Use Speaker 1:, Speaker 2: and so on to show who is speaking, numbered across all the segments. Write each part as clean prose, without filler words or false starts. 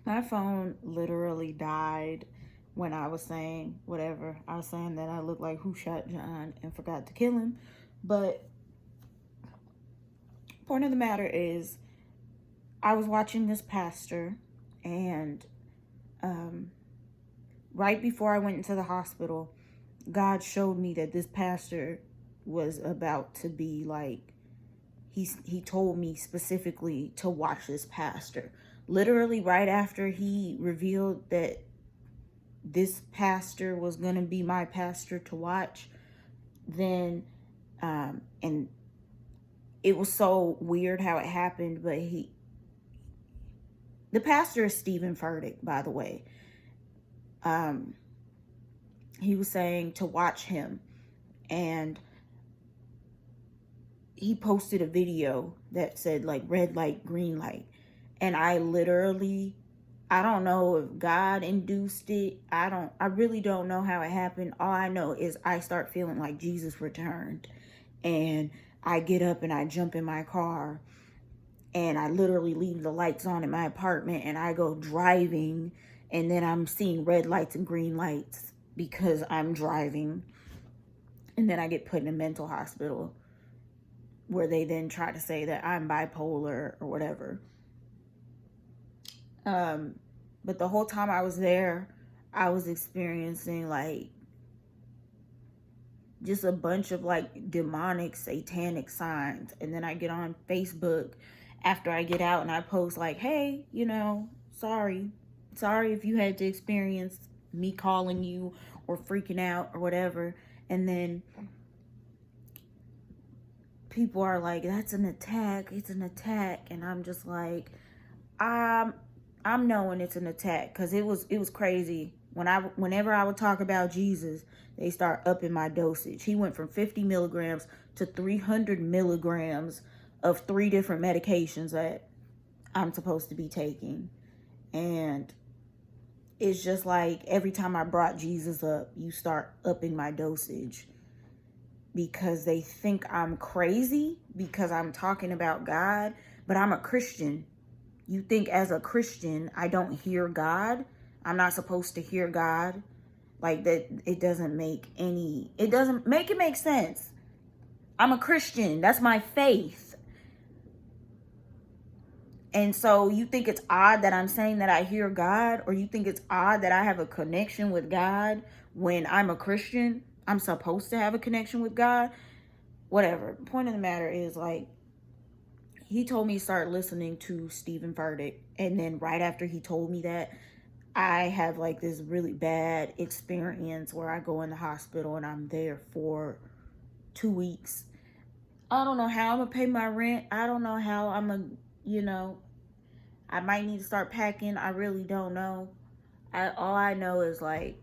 Speaker 1: My phone literally died when I was saying whatever. I was saying that I looked like who shot John and forgot to kill him. But point of the matter is, I was watching this pastor, and um, right before I went into the hospital, God showed me that this pastor was about to be like, he told me specifically to watch this pastor. Literally right after he revealed that this pastor was going to be my pastor to watch, then and it was so weird how it happened, but the pastor is Stephen Furtick, by the way. um he was saying to watch him, and he posted a video that said like red light, green light. And I don't know if God induced it. I really don't know how it happened. All I know is I start feeling like Jesus returned. And I get up and I jump in my car, and I literally leave the lights on in my apartment, and I go driving, and then I'm seeing red lights and green lights because I'm driving. And then I get put in a mental hospital where they then try to say that I'm bipolar or whatever. But the whole time I was there, I was experiencing like just a bunch of like demonic, satanic signs. And then I get on Facebook after I get out and I post like, hey, sorry. Sorry if you had to experience me calling you or freaking out or whatever. And then people are like, that's an attack. It's an attack. And I'm just like, I'm knowing it's an attack, because it was crazy. Whenever I would talk about Jesus, they start upping my dosage. He went from 50 milligrams to 300 milligrams of 3 different medications that I'm supposed to be taking. And it's just like every time I brought Jesus up, you start upping my dosage, because they think I'm crazy because I'm talking about God, but I'm a Christian. You think as a Christian, I don't hear God? I'm not supposed to hear God? Like that, it doesn't make it make sense. I'm a Christian. That's my faith. And so you think it's odd that I'm saying that I hear God, or you think it's odd that I have a connection with God when I'm a Christian? I'm supposed to have a connection with God? Whatever. The point of the matter is, like, he told me to start listening to Stephen Furtick. And then right after he told me that, I have like this really bad experience where I go in the hospital and I'm there for 2 weeks. I don't know how I'm going to pay my rent. I don't know how I'm going to, I might need to start packing. I really don't know. All I know is like,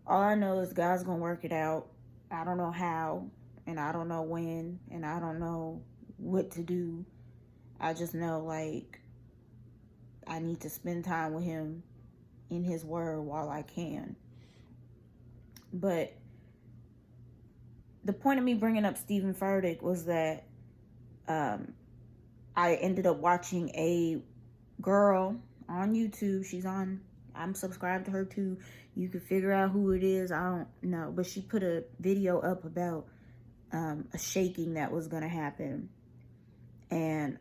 Speaker 1: all I know is God's going to work it out. I don't know how, and I don't know when, and I don't know what to do. I just know like I need to spend time with him in his word while I can. But the point of me bringing up Stephen Furtick was that I ended up watching a girl on YouTube. I'm subscribed to her too. You can figure out who it is. I don't know. But she put a video up about a shaking that was going to happen. And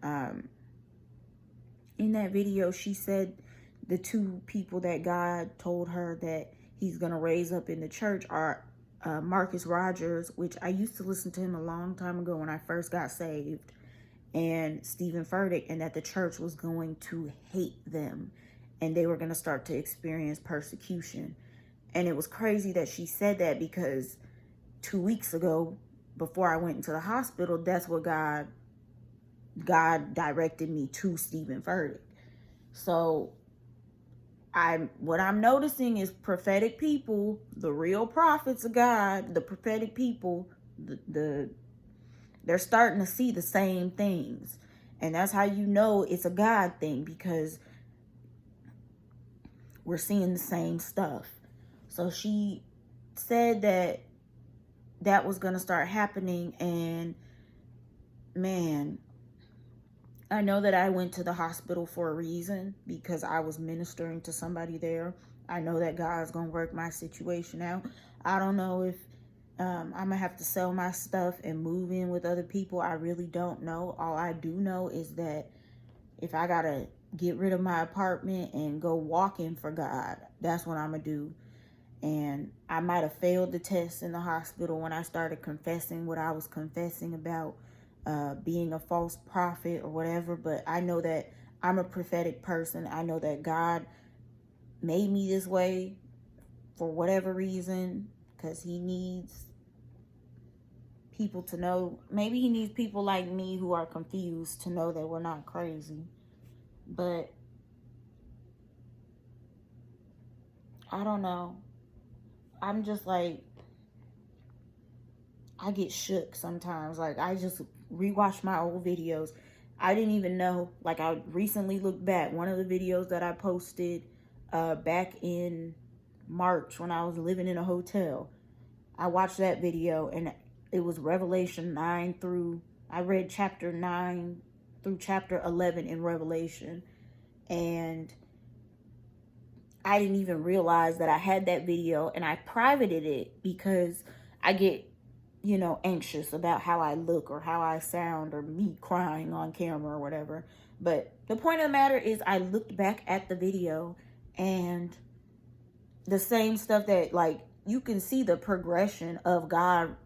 Speaker 1: in that video, she said the 2 people that God told her that he's going to raise up in the church are Marcus Rogers, which I used to listen to him a long time ago when I first got saved, and Stephen Furtick, and that the church was going to hate them and they were going to start to experience persecution. And it was crazy that she said that, because 2 weeks ago, before I went into the hospital, that's what God directed me to Stephen Furtick. So what I'm noticing is prophetic people, the real prophets of God, the prophetic people, they're starting to see the same things. And that's how you know it's a God thing, because we're seeing the same stuff. So she said that was going to start happening, and man, I know that I went to the hospital for a reason, because I was ministering to somebody there. I know that God's going to work my situation out. I don't know if I'm going to have to sell my stuff and move in with other people. I really don't know. All I do know is that if I got to get rid of my apartment and go walking for God, that's what I'm going to do. And I might have failed the test in the hospital when I started confessing what I was confessing about being a false prophet or whatever. But I know that I'm a prophetic person. I know that God made me this way for whatever reason, because he needs people to know. Maybe he needs people like me who are confused to know that we're not crazy. But I don't know. I'm just like, I get shook sometimes. Like, I just rewatch my old videos. I didn't even know. Like, I recently looked back. One of the videos that I posted back in March when I was living in a hotel, I watched that video, and it was Revelation 9 through, I read chapter 9 through chapter 11 in Revelation. And I didn't even realize that I had that video, and I privated it because I get, anxious about how I look or how I sound or me crying on camera or whatever. But the point of the matter is, I looked back at the video, and the same stuff that, like, you can see the progression of God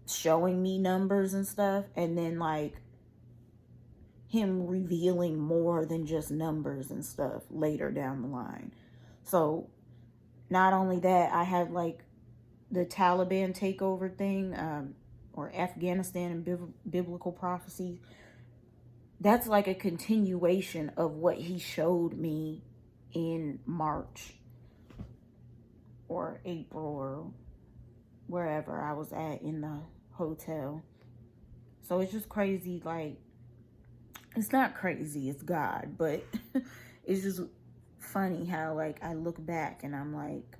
Speaker 1: showing me numbers and stuff, and then, like, him revealing more than just numbers and stuff later down the line. So not only that, I had like the Taliban takeover thing, or Afghanistan and biblical prophecy. That's like a continuation of what he showed me in March or April or wherever I was at in the hotel. So it's just crazy. Like, it's not crazy, it's God, but it's just funny how, like, I look back and I'm like,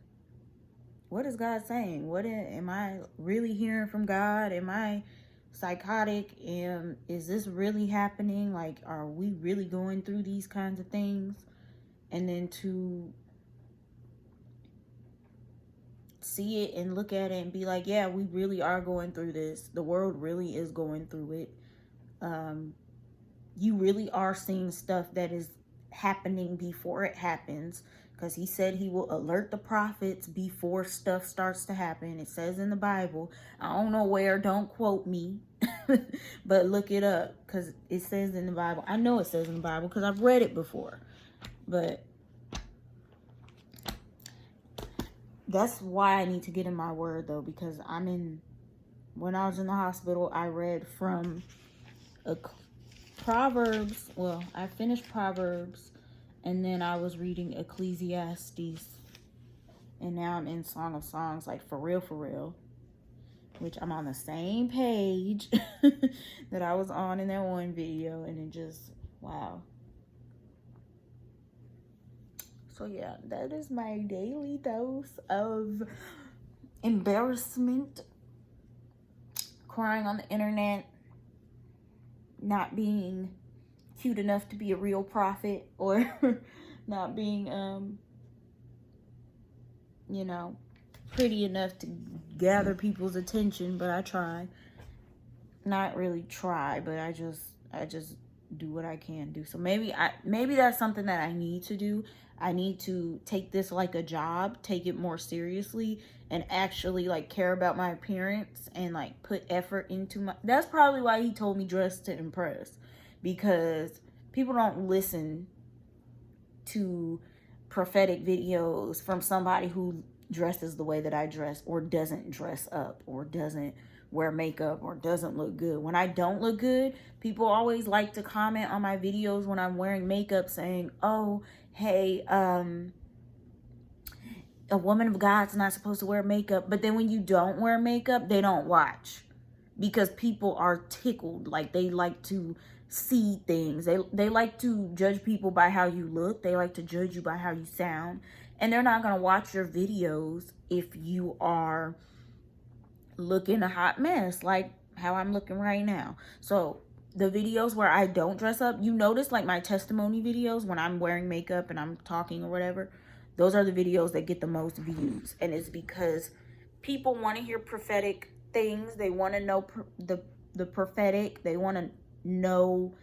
Speaker 1: what is God saying? Am I really hearing from God? Am I psychotic? Is this really happening? Like, are we really going through these kinds of things? And then to see it and look at it and be like, yeah, we really are going through this. The world really is going through it. You really are seeing stuff that is happening before it happens, because he said he will alert the prophets before stuff starts to happen. It says in the Bible. I don't know where, don't quote me, but look it up, because it says in the Bible. I know it says in the Bible because I've read it before. But that's why I need to get in my word, though, because when I was in the hospital, I read from Proverbs. Well, I finished Proverbs, and then I was reading Ecclesiastes, and now I'm in Song of Songs, like for real, which I'm on the same page that I was on in that one video, and it just, wow. So yeah, that is my daily dose of embarrassment, crying on the internet, not being cute enough to be a real prophet, or not being pretty enough to gather people's attention. But I try. Not really try, but I just do what I can do. So maybe that's something that I need to do. I need to take this like a job, take it more seriously, and actually like care about my appearance and like put effort into my. That's probably why he told me dress to impress, because people don't listen to prophetic videos from somebody who dresses the way that I dress, or doesn't dress up, or doesn't wear makeup, or doesn't look good. When I don't look good, people always like to comment on my videos when I'm wearing makeup saying, oh, hey, a woman of God's not supposed to wear makeup. But then when you don't wear makeup, they don't watch, because people are tickled. Like, they like to see things. They like to judge people by how you look. They like to judge you by how you sound. And they're not going to watch your videos if you are looking a hot mess, like how I'm looking right now. So the videos where I don't dress up, you notice like my testimony videos when I'm wearing makeup and I'm talking or whatever, those are the videos that get the most views. And it's because people want to hear prophetic things. They want to know the prophetic. They want to know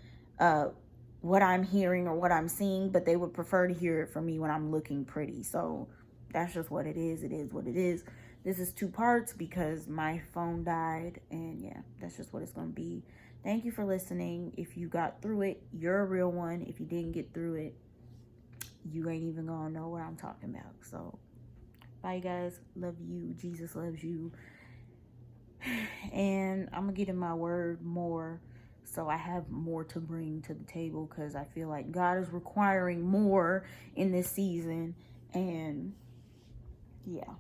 Speaker 1: what I'm hearing or what I'm seeing, but they would prefer to hear it from me when I'm looking pretty. So that's just what it is. It is what it is. This is 2 parts because my phone died, and yeah, that's just what it's going to be. Thank you for listening. If you got through it, you're a real one. If you didn't get through it, you ain't even going to know what I'm talking about. So bye, guys. Love you. Jesus loves you. And I'm going to get in my word more, so I have more to bring to the table, because I feel like God is requiring more in this season. And yeah.